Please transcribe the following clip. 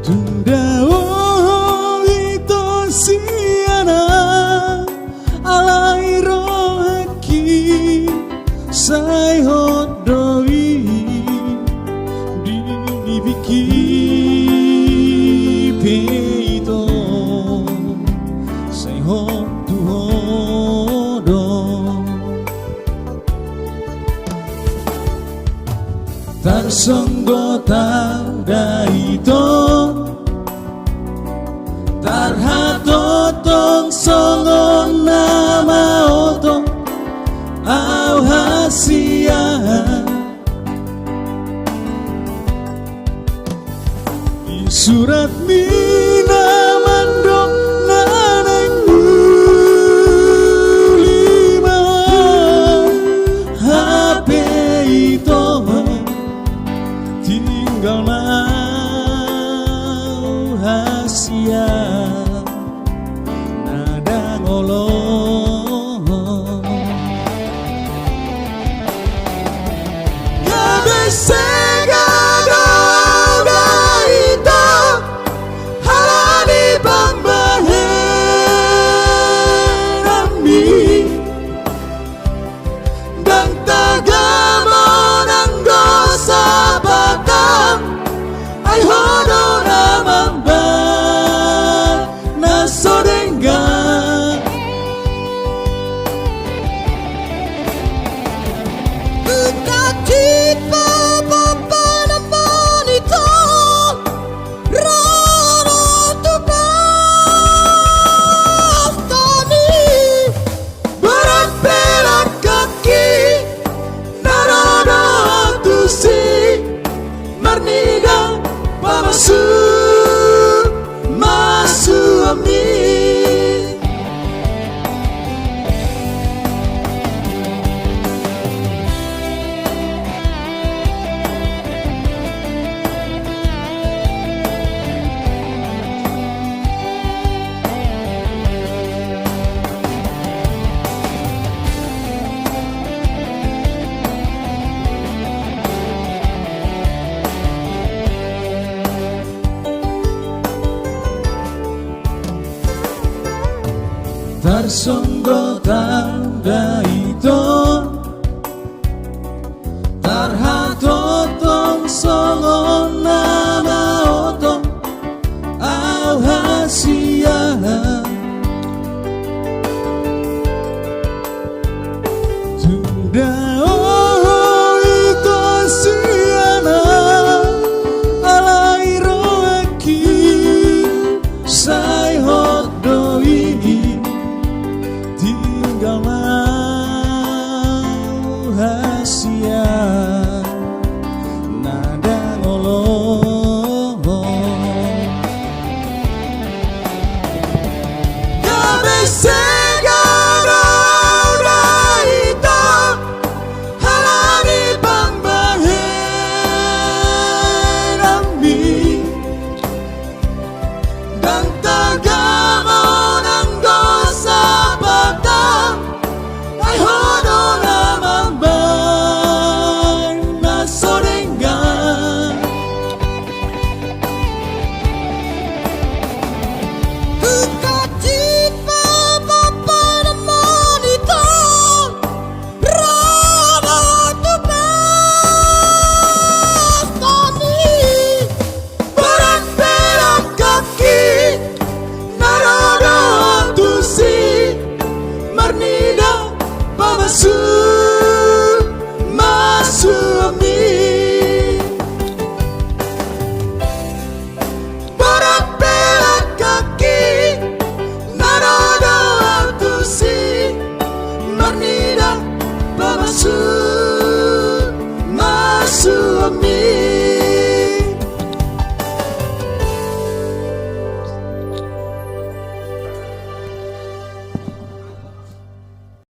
Tunda wong itu siana alai rohaki sai hodoi dibiki peito sai hodu hodo tar songgo tar ito tar hatotong songon nama otong au hasia di surat mina mandong nanang lima HP itu tinggal mau hasia nada ngolong gak bisa gak itu halani pambahen ami dan tagamon ang gosa batang ay hodo naman ba na sodenga Cita papa naman ito Rana tupas kami berat kaki narada tusi marniga pamasu masu ami tar songgo tanda